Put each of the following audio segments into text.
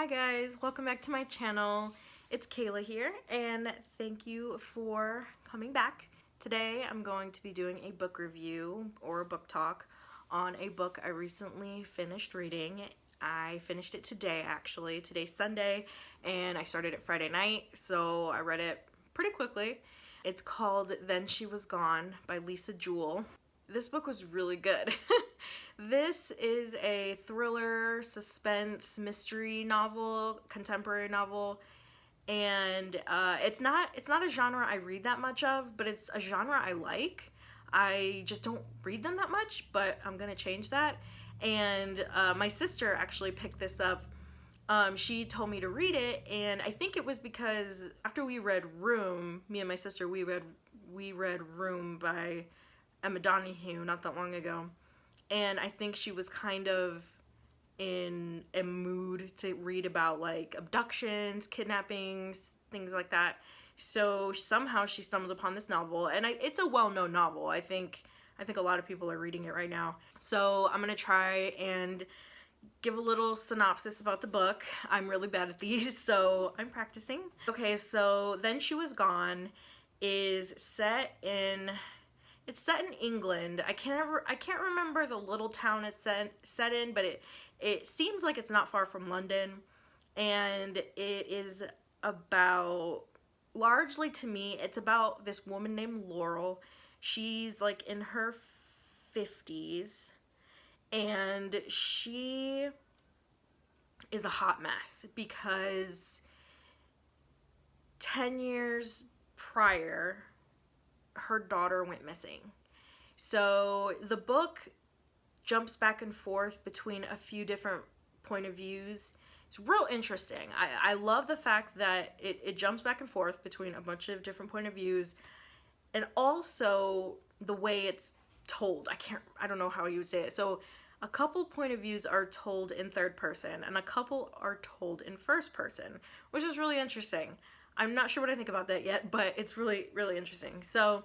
Hi guys, welcome back to my channel. It's Kayla here and thank you for coming back. Today I'm going to be doing a book review or a book talk on a book I recently finished reading. I finished it today actually. Today's Sunday and I started it Friday night, so I read it pretty quickly. It's called Then She Was Gone by Lisa Jewell. This book was really good. This is a thriller, suspense, mystery novel, contemporary novel, and it's not a genre I read that much of, but it's a genre I like. I just don't read them that much, but I'm gonna change that. And my sister actually picked this up. She told me to read it, and I think it was because after we read Room, me and my sister, we read Room by Emma Donoghue not that long ago, and I think she was kind of in a mood to read about like abductions, kidnappings, things like that. So somehow she stumbled upon this novel, and it's a well-known novel. I think a lot of people are reading it right now. So I'm gonna try and give a little synopsis about the book. I'm really bad at these, so I'm practicing. Okay, so Then She Was Gone is set in England. I can't remember the little town it's set in, but it seems like it's not far from London, and it is about, largely to me, it's about this woman named Laurel. She's like in her 50s, and she is a hot mess because 10 years prior, her daughter went missing. So the book jumps back and forth between a few different point of views. It's real interesting. I love the fact that it jumps back and forth between a bunch of different point of views, and also the way it's told. I don't know how you would say it. So a couple point of views are told in third person and a couple are told in first person, which is really interesting. I'm not sure what I think about that yet, but it's really, really interesting. So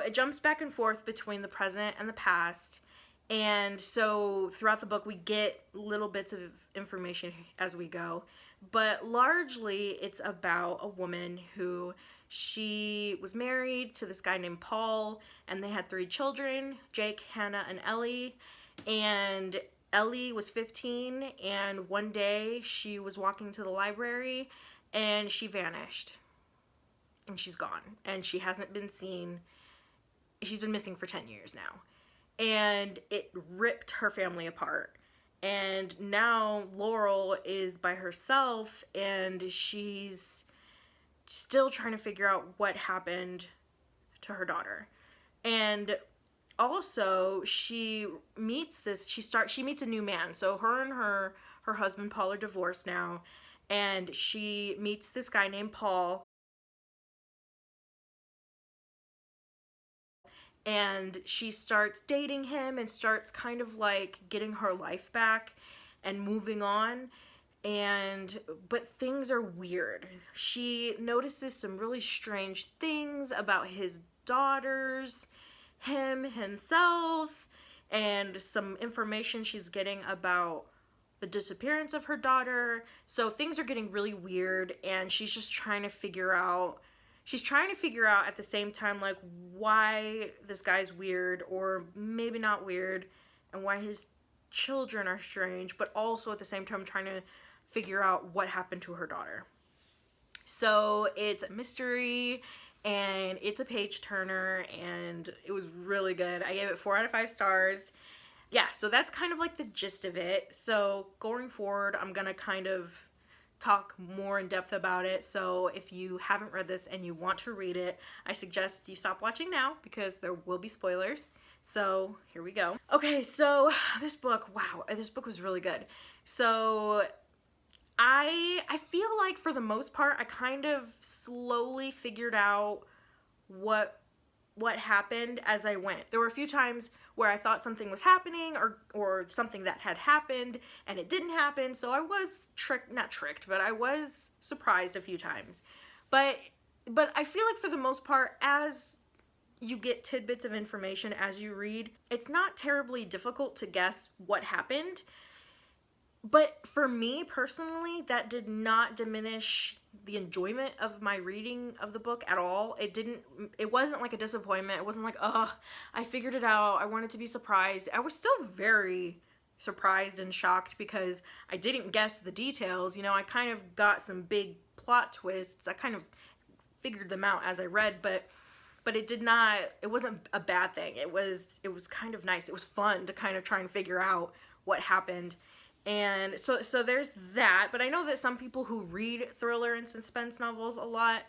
it jumps back and forth between the present and the past, and so throughout the book we get little bits of information as we go, but largely it's about a woman who, she was married to this guy named Paul, and they had 3 children, Jake, Hannah, and Ellie. And Ellie was 15, and one day she was walking to the library and she vanished, and she's gone, and she hasn't been seen. She's been missing for 10 years now, and it ripped her family apart. And now Laurel is by herself, and she's still trying to figure out what happened to her daughter. And also she meets a new man. So her and her husband Paul are divorced now, and she meets this guy named Paul, and she starts dating him and starts kind of like getting her life back and moving on. But things are weird. She notices some really strange things about his daughters, himself, and some information she's getting about the disappearance of her daughter. So things are getting really weird, and she's just trying to figure out at the same time, like, why this guy's weird, or maybe not weird, and why his children are strange, but also at the same time trying to figure out what happened to her daughter. So it's a mystery, and it's a page turner, and it was really good. I gave it 4 out of 5 stars. Yeah, so that's kind of like the gist of it. So going forward, I'm gonna kind of talk more in depth about it. So if you haven't read this and you want to read it, I suggest you stop watching now because there will be spoilers. So here we go. Okay, so this book, wow, this book was really good. So I feel like for the most part I kind of slowly figured out what happened as I went. There were a few times where I thought something was happening, or something that had happened and it didn't happen, so I was not tricked, but I was surprised a few times. But I feel like for the most part, as you get tidbits of information as you read, it's not terribly difficult to guess what happened. But for me personally, that did not diminish the enjoyment of my reading of the book at all. It wasn't like a disappointment. It wasn't like, oh, I figured it out. I wanted to be surprised. I was still very surprised and shocked because I didn't guess the details. You know, I kind of got some big plot twists. I kind of figured them out as I read, but it wasn't a bad thing. It was kind of nice. It was fun to kind of try and figure out what happened. And so there's that, but I know that some people who read thriller and suspense novels a lot,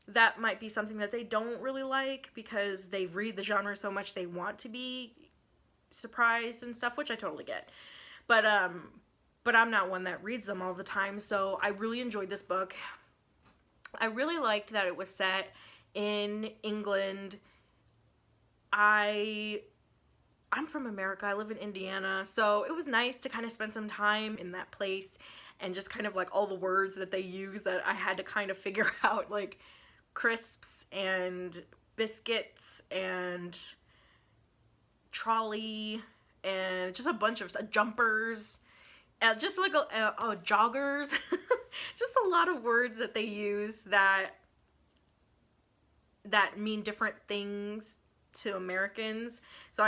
that might be something that they don't really like because they read the genre so much they want to be surprised and stuff, which I totally get. But I'm not one that reads them all the time, so I really enjoyed this book. I really liked that it was set in England. I'm from America. I live in Indiana, so it was nice to kind of spend some time in that place and just kind of like all the words that they use that I had to kind of figure out, like crisps and biscuits and trolley and just a bunch of jumpers, just like joggers, just a lot of words that they use that mean different things to Americans. So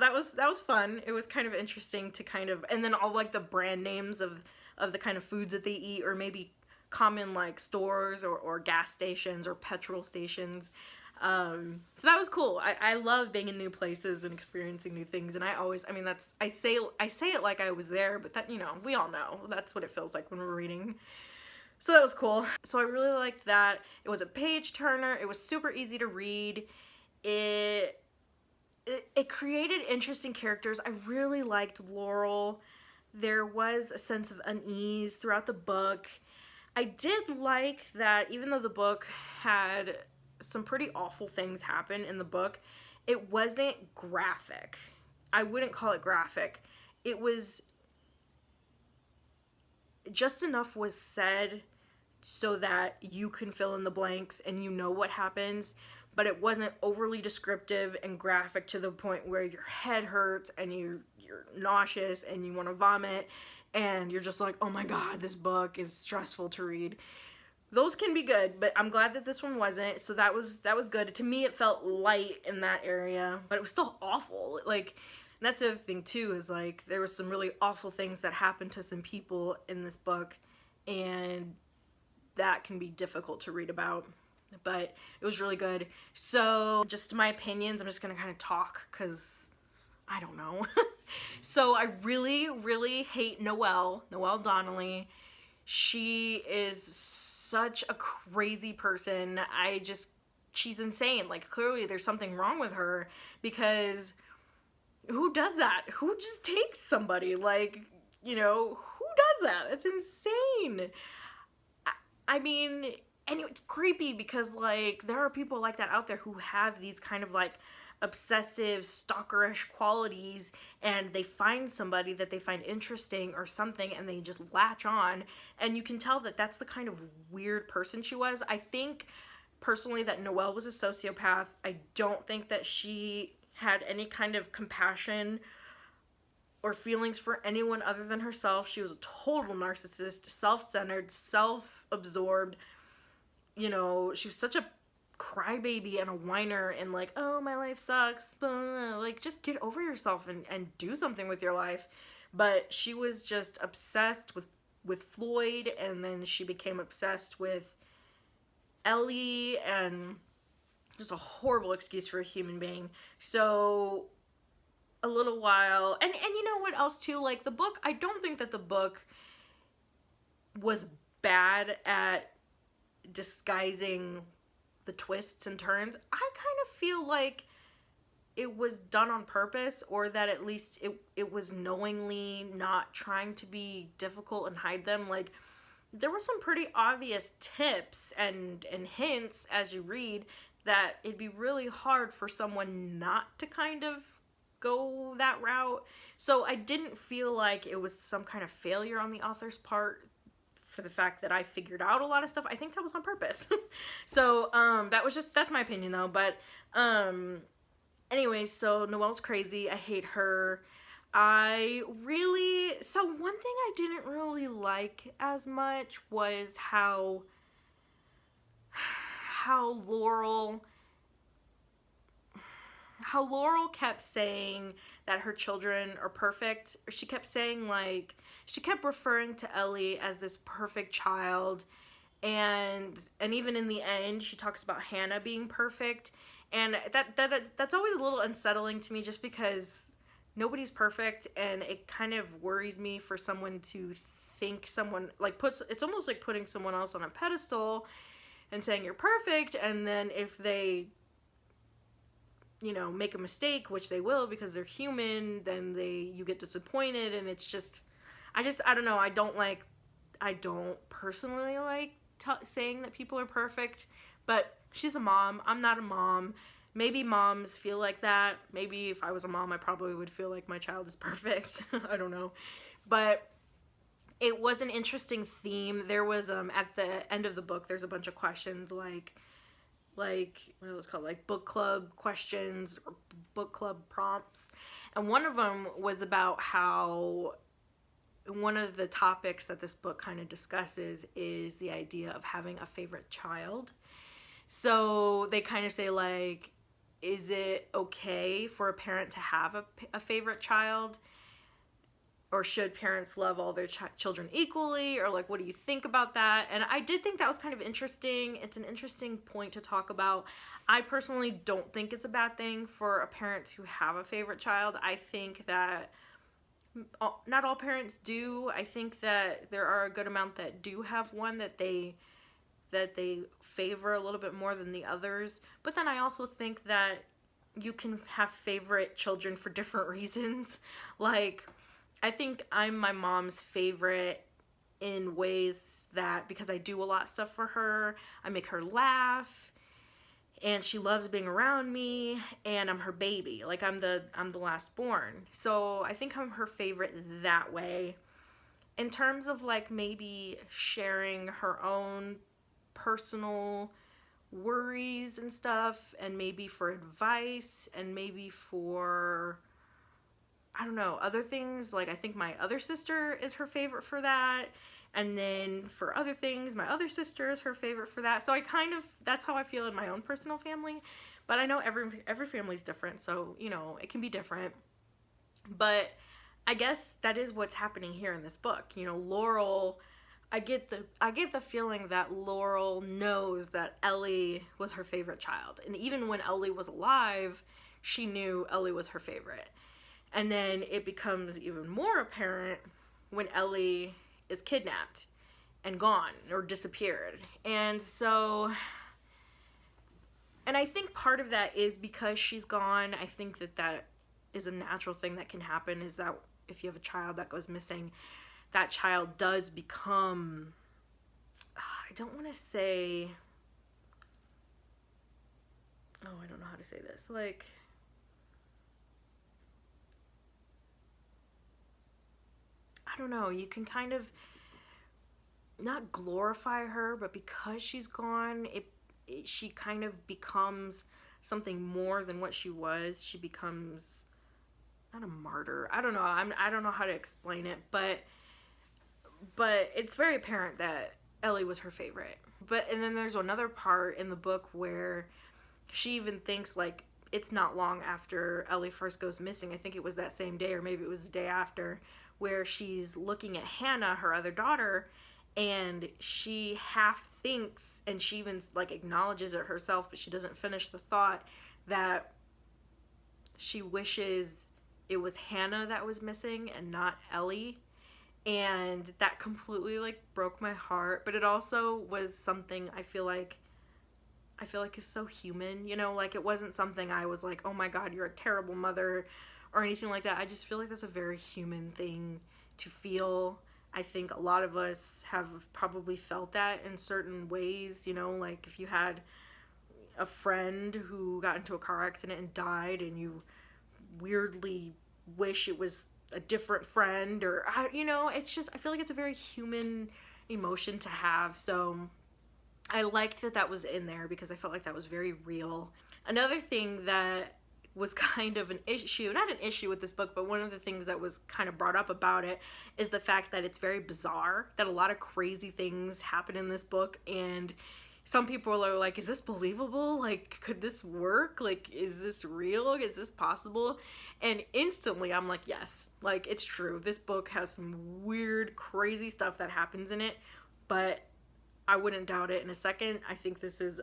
that was fun. It was kind of interesting to kind of, and then all like the brand names of the kind of foods that they eat, or maybe common like stores or gas stations or petrol stations. So that was cool. I love being in new places and experiencing new things, and I say it like I was there, but that, you know, we all know that's what it feels like when we're reading. So that was cool. So I really liked that. It was a page turner. It was super easy to read. It created interesting characters. I really liked Laurel. There was a sense of unease throughout the book. I did like that even though the book had some pretty awful things happen in the book, it wasn't graphic. I wouldn't call it graphic. It was just enough was said so that you can fill in the blanks and you know what happens, but it wasn't overly descriptive and graphic to the point where your head hurts and you're nauseous and you want to vomit and you're just like, oh my god, this book is stressful to read. Those can be good, but I'm glad that this one wasn't. So that was good. To me, it felt light in that area, but it was still awful. Like, that's the other thing too, is like there was some really awful things that happened to some people in this book, and that can be difficult to read about. But it was really good. So just my opinions, I'm just gonna kind of talk because I don't know. So I really, really hate Noelle Donnelly. She is such a crazy person. She's insane. Like, clearly there's something wrong with her, because who does that? Who just takes somebody? Like, you know, who does that? It's insane. I mean, and it's creepy because, like, there are people like that out there who have these kind of, like, obsessive, stalkerish qualities, and they find somebody that they find interesting or something, and they just latch on, and you can tell that that's the kind of weird person she was. I think, personally, that Noelle was a sociopath. I don't think that she had any kind of compassion or feelings for anyone other than herself. She was a total narcissist, self-centered, self-absorbed. You know, she was such a crybaby and a whiner and like, oh, my life sucks. Like, just get over yourself and do something with your life. But she was just obsessed with Floyd, and then she became obsessed with Ellie, and just a horrible excuse for a human being. So a little while, and you know what else too, like the book, I don't think that the book was bad at disguising the twists and turns. I kind of feel like it was done on purpose, or that at least it was knowingly not trying to be difficult and hide them. Like, there were some pretty obvious tips and hints as you read that it'd be really hard for someone not to kind of go that route. So I didn't feel like it was some kind of failure on the author's part for the fact that I figured out a lot of stuff. I think that was on purpose. So that's my opinion though. But anyway, so Noelle's crazy. I hate her. So one thing I didn't really like as much was how Laurel kept saying that her children are perfect. She kept saying, like, she kept referring to Ellie as this perfect child, and even in the end she talks about Hannah being perfect, and that's always a little unsettling to me, just because nobody's perfect, and it kind of worries me for someone to think someone, like, it's almost like putting someone else on a pedestal and saying you're perfect, and then if they, you know, make a mistake, which they will because they're human, then you get disappointed, and it's just, I don't know, I don't personally like saying that people are perfect, but she's a mom, I'm not a mom. Maybe moms feel like that. Maybe if I was a mom, I probably would feel like my child is perfect. I don't know. But it was an interesting theme. There was, at the end of the book, there's a bunch of questions like, what are those called? Like book club questions or book club prompts. And one of them was about how one of the topics that this book kind of discusses is the idea of having a favorite child. So they kind of say, like, is it okay for a parent to have a favorite child? Or should parents love all their children equally? Or, like, what do you think about that? And I did think that was kind of interesting. It's an interesting point to talk about. I personally don't think it's a bad thing for a parent to have a favorite child. I think that not all parents do. I think that there are a good amount that do have one that they favor a little bit more than the others. But then I also think that you can have favorite children for different reasons. Like, I think I'm my mom's favorite in ways that, because I do a lot of stuff for her, I make her laugh, and she loves being around me, and I'm her baby. Like, I'm the last born. So I think I'm her favorite that way. In terms of, like, maybe sharing her own personal worries and stuff, and maybe for advice, and maybe for, I don't know, other things, like, I think my other sister is her favorite for that, and then for other things, my other sister is her favorite for that. So I kind of, that's how I feel in my own personal family, but I know every family's different, so, you know, it can be different. But I guess that is what's happening here in this book. You know, Laurel, I get the feeling that Laurel knows that Ellie was her favorite child. And even when Ellie was alive, she knew Ellie was her favorite. And then it becomes even more apparent when Ellie is kidnapped and gone or disappeared. And so, and I think part of that is because she's gone. I think that is a natural thing that can happen, is that if you have a child that goes missing, that child does become, I don't want to say, I don't know how to say this, like, I don't know, you can kind of not glorify her, but because she's gone, she kind of becomes something more than what she was. She becomes not a martyr. I don't know. I don't know how to explain it, but it's very apparent that Ellie was her favorite. And then there's another part in the book where she even thinks, like, it's not long after Ellie first goes missing. I think it was that same day, or maybe it was the day after, where she's looking at Hannah, her other daughter, and she half thinks, and she even, like, acknowledges it herself, but she doesn't finish the thought, that she wishes it was Hannah that was missing and not Ellie. And that completely, like, broke my heart. But it also was something I feel like is so human, you know, like, it wasn't something I was like, oh my God, you're a terrible mother or anything like that. I just feel like that's a very human thing to feel. I think a lot of us have probably felt that in certain ways, you know, like if you had a friend who got into a car accident and died, and you weirdly wish it was a different friend, or, you know, it's just, I feel like it's a very human emotion to have. So I liked that was in there, because I felt like that was very real. Another thing that was kind of an issue, not an issue with this book, but one of the things that was kind of brought up about it is the fact that it's very bizarre, that a lot of crazy things happen in this book, and some people are like, is this believable? Like, could this work? Like, is this real? Is this possible? And instantly I'm like, yes, like, it's true. This book has some weird, crazy stuff that happens in it, but I wouldn't doubt it in a second. I think this is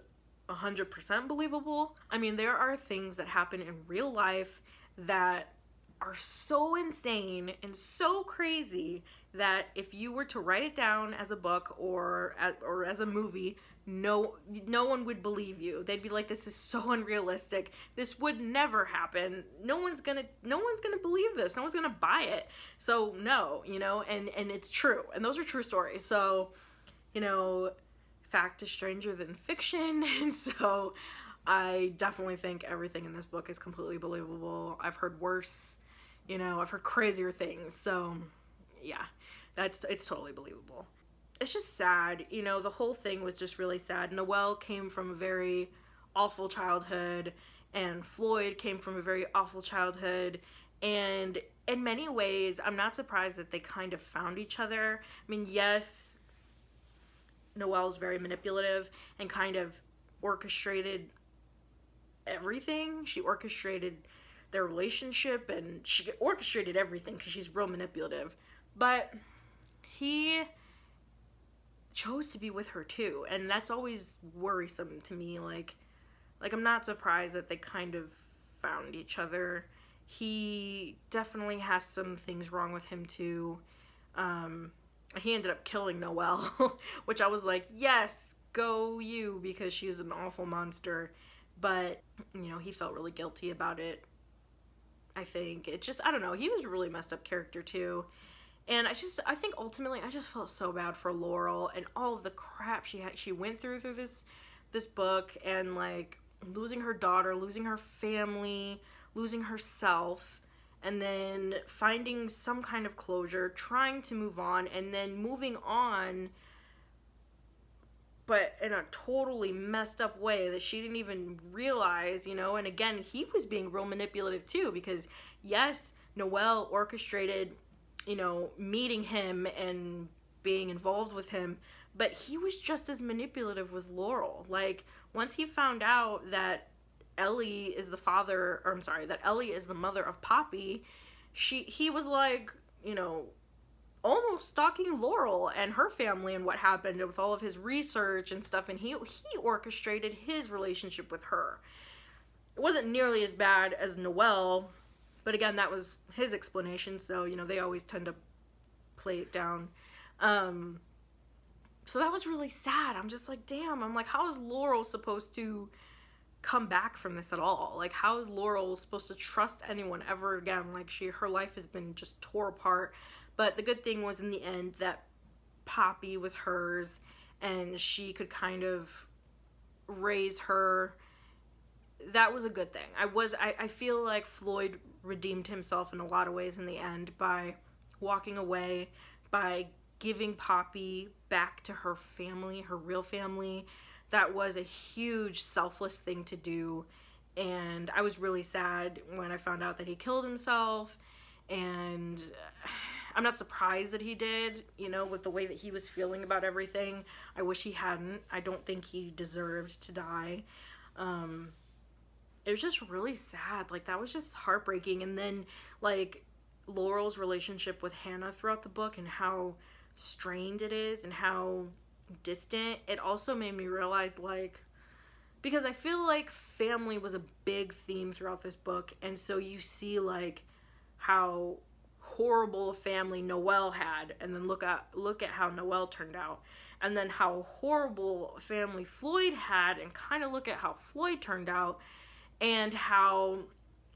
100% believable. I mean, there are things that happen in real life that are so insane and so crazy that if you were to write it down as a book or as a movie, no one would believe you. They'd be like, this is so unrealistic. This would never happen. No one's gonna believe this. No one's gonna buy it. So no, you know, and it's true. And those are true stories. So, you know, fact is stranger than fiction. And so I definitely think everything in this book is completely believable. I've heard worse, you know, I've heard crazier things. So yeah, it's totally believable. It's just sad, you know, the whole thing was just really sad. Noelle came from a very awful childhood, and Floyd came from a very awful childhood, and in many ways, I'm not surprised that they kind of found each other. I mean, yes, Noelle's very manipulative and kind of orchestrated everything. She orchestrated their relationship, and she orchestrated everything because she's real manipulative. But he chose to be with her too, and that's always worrisome to me. Like I'm not surprised that they kind of found each other. He definitely has some things wrong with him too. He ended up killing Noelle, which I was like, yes, go you, because she's an awful monster. But, you know, he felt really guilty about it. I think it just, I don't know, he was a really messed up character too. And I think ultimately I just felt so bad for Laurel and all of the crap she went through this book, and like losing her daughter, losing her family, losing herself, and then finding some kind of closure, trying to move on, and then moving on, but in a totally messed up way that she didn't even realize, you know. And again, he was being real manipulative too, because yes, Noelle orchestrated, you know, meeting him and being involved with him, but he was just as manipulative with Laurel. Like, once he found out that Ellie is that Ellie is the mother of Poppy, he was like, you know, almost stalking Laurel and her family and what happened with all of his research and stuff, and he orchestrated his relationship with her. It wasn't nearly as bad as Noelle, but again, that was his explanation, so, you know, they always tend to play it down. So that was really sad. I'm just like, damn, I'm like, how is Laurel supposed to come back from this at all? Like, how is Laurel supposed to trust anyone ever again? Like, her life has been just tore apart. But the good thing was, in the end, that Poppy was hers, and she could kind of raise her. That was a good thing. I feel like Floyd redeemed himself in a lot of ways in the end by walking away, by giving Poppy back to her family, her real family. That was a huge selfless thing to do, and I was really sad when I found out that he killed himself, and I'm not surprised that he did, you know, with the way that he was feeling about everything. I wish he hadn't. I don't think he deserved to die. It was just really sad. Like, that was just heartbreaking. And then, like, Laurel's relationship with Hannah throughout the book and how strained it is and how distant, it also made me realize, like, because I feel like family was a big theme throughout this book, and so you see, like, how horrible a family Noelle had, and then look at how Noelle turned out, and then how horrible a family Floyd had, and kind of look at how Floyd turned out, and how,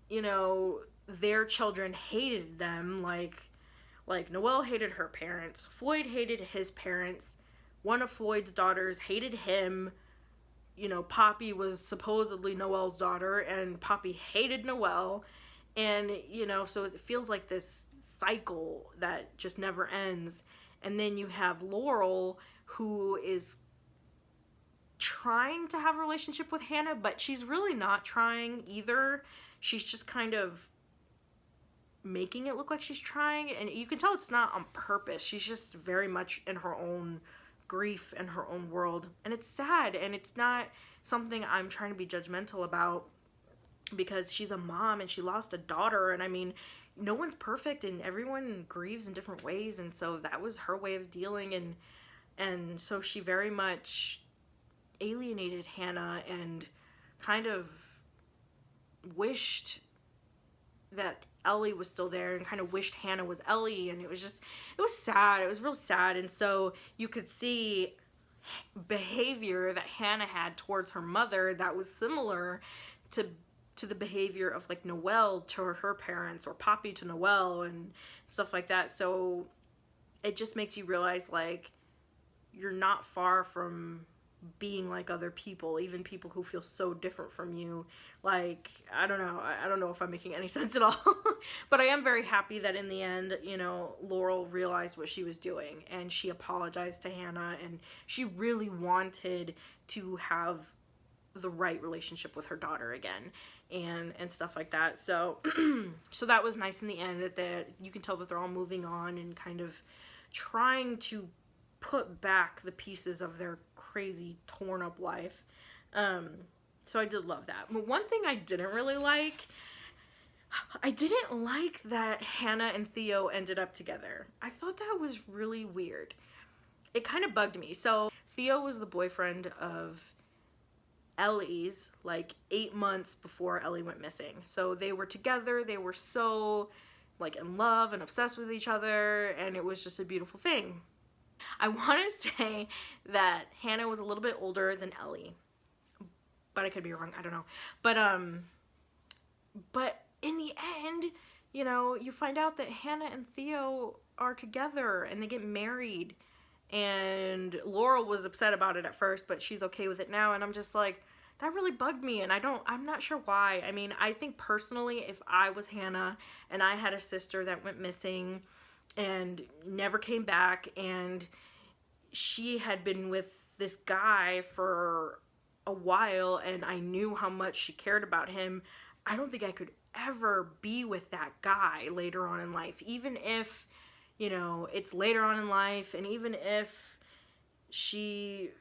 you know, their children hated them. Like Noelle hated her parents, Floyd hated his parents, one of Floyd's daughters hated him. You know, Poppy was supposedly Noelle's daughter, and Poppy hated Noelle. And, you know, so it feels like this cycle that just never ends. And then you have Laurel, who is trying to have a relationship with Hannah, but she's really not trying either. she's just kind of making it look like she's trying, and you can tell it's not on purpose. She's just very much in her own grief and her own world, and it's sad, and it's not something I'm trying to be judgmental about, because she's a mom and she lost a daughter, and I mean, no one's perfect and everyone grieves in different ways, and so that was her way of dealing, and so she very much alienated Hannah and kind of wished that Ellie was still there, and kind of wished Hannah was Ellie, and it was sad. It was real sad. And so you could see behavior that Hannah had towards her mother that was similar to the behavior of like Noelle to her parents, or Poppy to Noelle, and stuff like that. So it just makes you realize, like, you're not far from being like other people, even people who feel so different from you. Like, I don't know if I'm making any sense at all. But I am very happy that in the end, you know, Laurel realized what she was doing, and she apologized to Hannah, and she really wanted to have the right relationship with her daughter again, and stuff like that. So so that was nice in the end, that you can tell that they're all moving on and kind of trying to put back the pieces of their crazy torn up life. So I did love that. But one thing I didn't really like, I didn't like that Hannah and Theo ended up together. I thought that was really weird. It kind of bugged me. So Theo was the boyfriend of Ellie's like 8 months before Ellie went missing. So they were together, they were so like in love and obsessed with each other, and it was just a beautiful thing. I want to say that Hannah was a little bit older than Ellie, but I could be wrong, I don't know. But in the end, you know, you find out that Hannah and Theo are together and they get married, and Laurel was upset about it at first, but she's okay with it now, and I'm just like, that really bugged me, and I'm not sure why. I mean, I think personally, if I was Hannah and I had a sister that went missing and never came back, and she had been with this guy for a while, and I knew how much she cared about him, I don't think I could ever be with that guy later on in life, even if, you know, it's later on in life, and even if she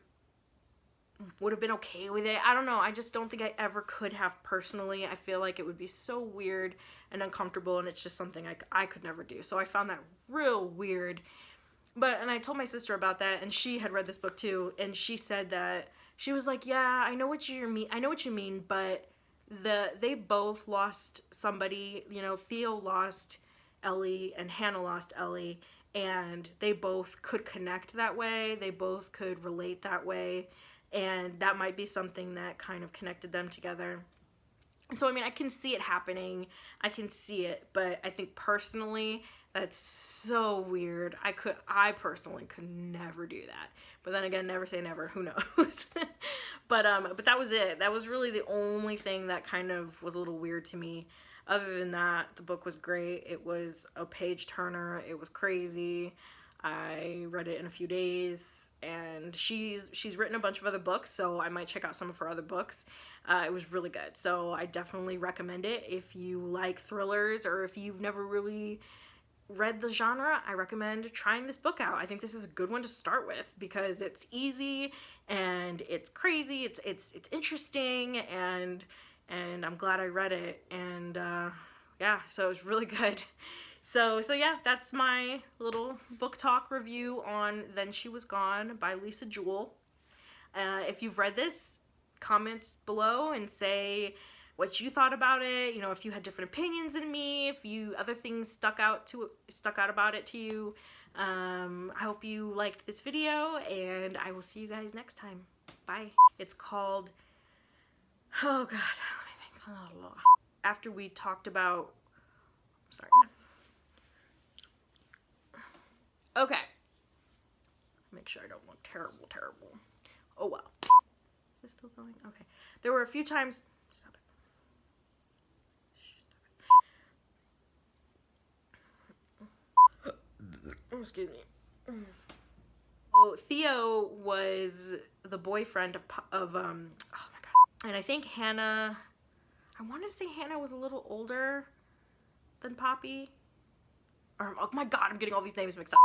would have been okay with it. I don't know. I just don't think I ever could have personally. I feel like it would be so weird and uncomfortable, and it's just something I could never do. So I found that real weird. And I told my sister about that, and she had read this book too, and she said that, she was like, yeah, I know what you mean, but they both lost somebody. You know, Theo lost Ellie and Hannah lost Ellie, and they both could connect that way. They both could relate that way. And that might be something that kind of connected them together. So, I mean, I can see it happening. I can see it. But I think personally, that's so weird. I personally could never do that. But then again, never say never. Who knows? But that was it. That was really the only thing that kind of was a little weird to me. Other than that, the book was great. It was a page turner. It was crazy. I read it in a few days. And she's written a bunch of other books, so I might check out some of her other books. It was really good, so I definitely recommend it. If you like thrillers, or if you've never really read the genre, I recommend trying this book out. I think this is a good one to start with, because it's easy, and it's crazy, it's interesting, and I'm glad I read it, and yeah, so it was really good. So yeah, that's my little book talk review on Then She Was Gone by Lisa Jewell. If you've read this, comment below and say what you thought about it. You know, if you had different opinions than me, if other things stuck out about it to you. I hope you liked this video, and I will see you guys next time. Bye. It's called, oh God, let me think. After we talked about, sorry. Okay. Make sure I don't look terrible. Oh well. Is this still going? Okay. There were a few times. Stop it. Oh, excuse me. Oh, Theo was the boyfriend of oh my God. And I think Hannah, I wanted to say Hannah was a little older than Poppy. Or, oh my god, I'm getting all these names mixed up.